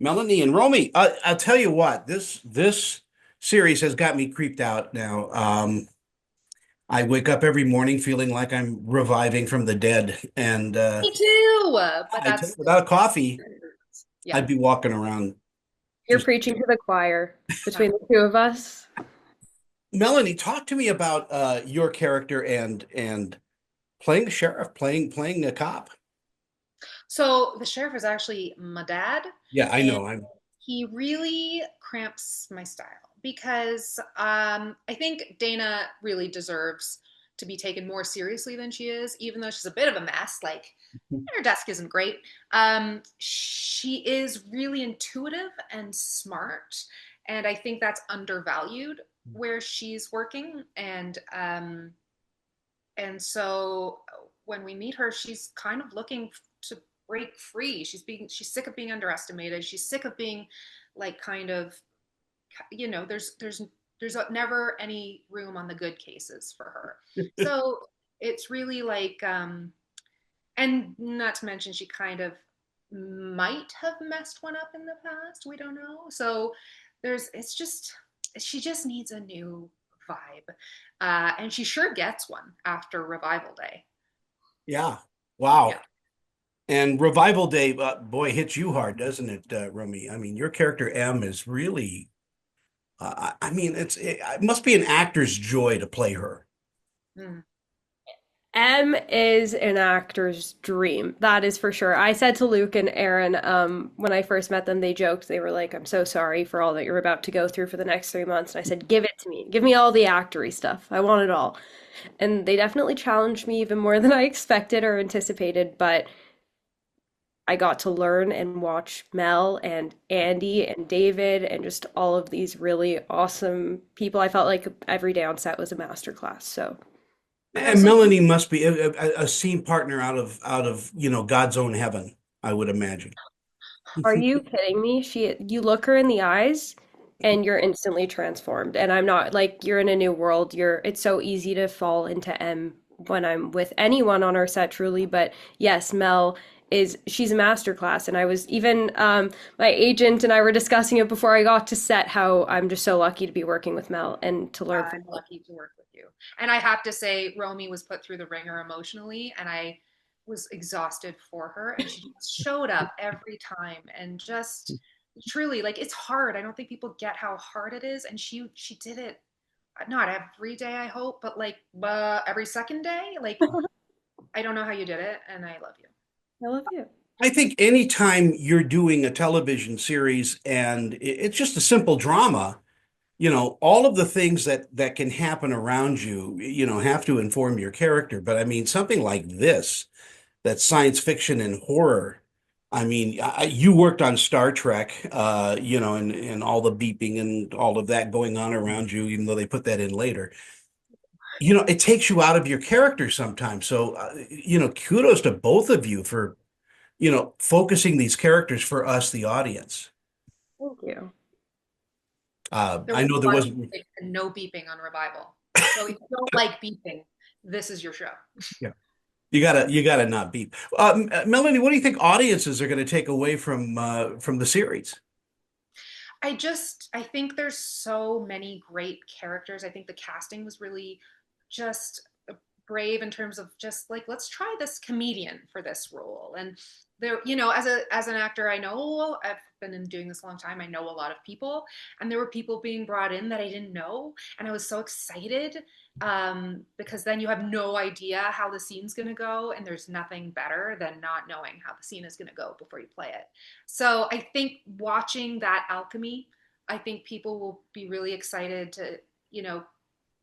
Melanie and Romy. I'll tell you what, this series has got me creeped out now. I wake up every morning feeling like I'm reviving from the dead, and Me too. But I tell you, that's without coffee, yeah. I'd be walking around You're just. preaching to the choir between the two of us. Melanie, talk to me about your character and playing the sheriff, playing a cop. So the sheriff is actually my dad, Yeah, I and know. I'm. he really cramps my style because I think Dana really deserves to be taken more seriously than she is, even though she's a bit of a mess. Like her desk isn't great. She is really intuitive and smart, and I think that's undervalued where she's working. And so when we meet her, she's kind of looking to break free. She's sick of being underestimated. She's sick of being like kind of there's never any room on the good cases for her. So it's really like and not to mention she kind of might have messed one up in the past. We don't know. So there's it's just she just needs a new vibe. And she sure gets one after Revival Day. Yeah. Yeah. Wow. And Revival Day, boy, hits you hard, doesn't it, Romy? I mean, your character M is really. I mean, it must be an actor's joy to play her. Mm. M is an actor's dream. That is for sure. I said to Luke and Aaron, when I first met them, they joked, they were like, I'm so sorry for all that you're about to go through for the next 3 months. And I said, give it to me. Give me all the actory stuff. I want it all. And they definitely challenged me even more than I expected or anticipated, but I got to learn and watch Mel and Andy and David and just all of these really awesome people. I felt like every day on set was a masterclass. So Oh, And so Melanie must be a scene partner out of God's own heaven, I would imagine. are you kidding me? You look her in the eyes and you're instantly transformed. And I'm not like you're in a new world. It's so easy to fall into M when I'm with anyone on our set truly, but yes, Mel she's a masterclass. And I was even my agent and I were discussing it before I got to set how I'm just so lucky to be working with Mel and to learn from I'm her. lucky to work with you. And I have to say, Romy was put through the ringer emotionally, and I was exhausted for her. And she just showed up every time and just truly like it's hard. I don't think people get how hard it is. And she did it not every day, I hope, but like every second day. Like I don't know how you did it, and I love you. I love you. I think anytime you're doing a television series and it's just a simple drama, all of the things that can happen around you, have to inform your character. But I mean, something like this, that's science fiction and horror. I mean, you worked on Star Trek, and all the beeping and all of that going on around you, even though they put that in later. It takes you out of your character sometimes. So, kudos to both of you for, focusing these characters for us, the audience. Thank you. There I was know there one wasn't. beeping and no beeping on Revival. So if you don't like beeping, this is your show. Yeah, you gotta not beep. Melanie, what do you think audiences are going to take away from the series? I think there's so many great characters. I think the casting was really just brave in terms of just like let's try this comedian for this role. And there, as an actor, I know I've been in doing this a long time. I know a lot of people, and there were people being brought in that I didn't know, and I was so excited because then you have no idea how the scene's going to go, and there's nothing better than not knowing how the scene is going to go before you play it. So I think watching that alchemy, I think people will be really excited to, you know,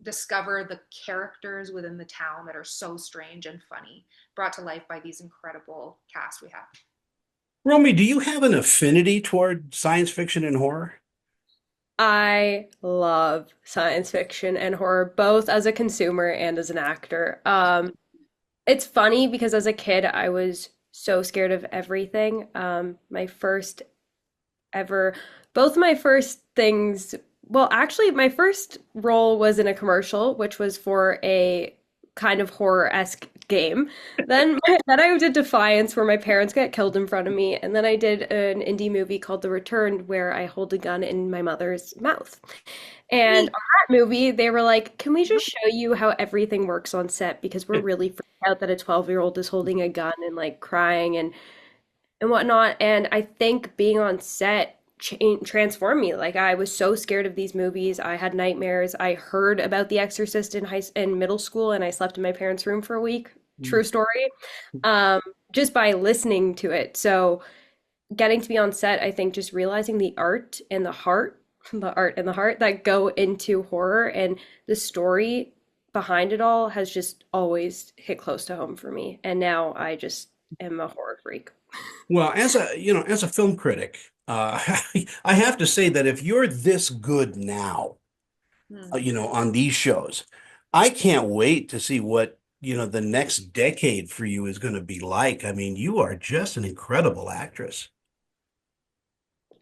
discover the characters within the town that are so strange and funny, brought to life by these incredible cast we have. Romy, do you have an affinity toward science fiction and horror? I love science fiction and horror, both as a consumer and as an actor. It's funny because as a kid, I was so scared of everything. My first ever, both my first things, well, actually, my first role was in a commercial, which was for a kind of horror-esque game. Then I did Defiance, where my parents get killed in front of me, and then I did an indie movie called The Returned, where I hold a gun in my mother's mouth. And on that movie, they were like, "Can we just show you how everything works on set? Because we're really freaked out that a 12-year-old is holding a gun and like crying and whatnot." And I think being on set transformed me. Like I was so scared of these movies. I had nightmares. I heard about The Exorcist in middle school, and I slept in my parents' room for a week. True story. Um, just by listening to it. So getting to be on set, I think just realizing the art and the heart, the art and the heart that go into horror and the story behind it all has just always hit close to home for me. And now I just am a horror freak. Well, as a film critic, I have to say that if you're this good now, Hmm. on these shows, I can't wait to see what, the next decade for you is going to be like. I mean, you are just an incredible actress.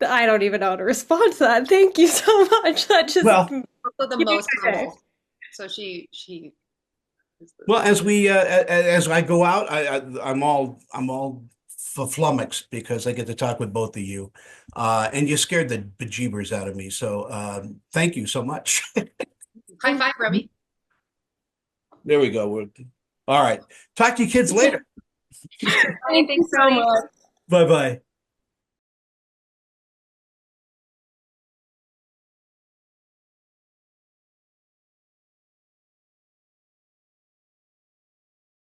I don't even know how to respond to that. Thank you so much. That just Well, made Also the my most day. humble. So she is well, the as I go out, I'm all flummoxed because I get to talk with both of you, and you scared the bejeebers out of me. So thank you so much. high five, Romy. There we go. All right. Talk to you kids later. All right, Thank you thanks, so Romy. much. Bye bye.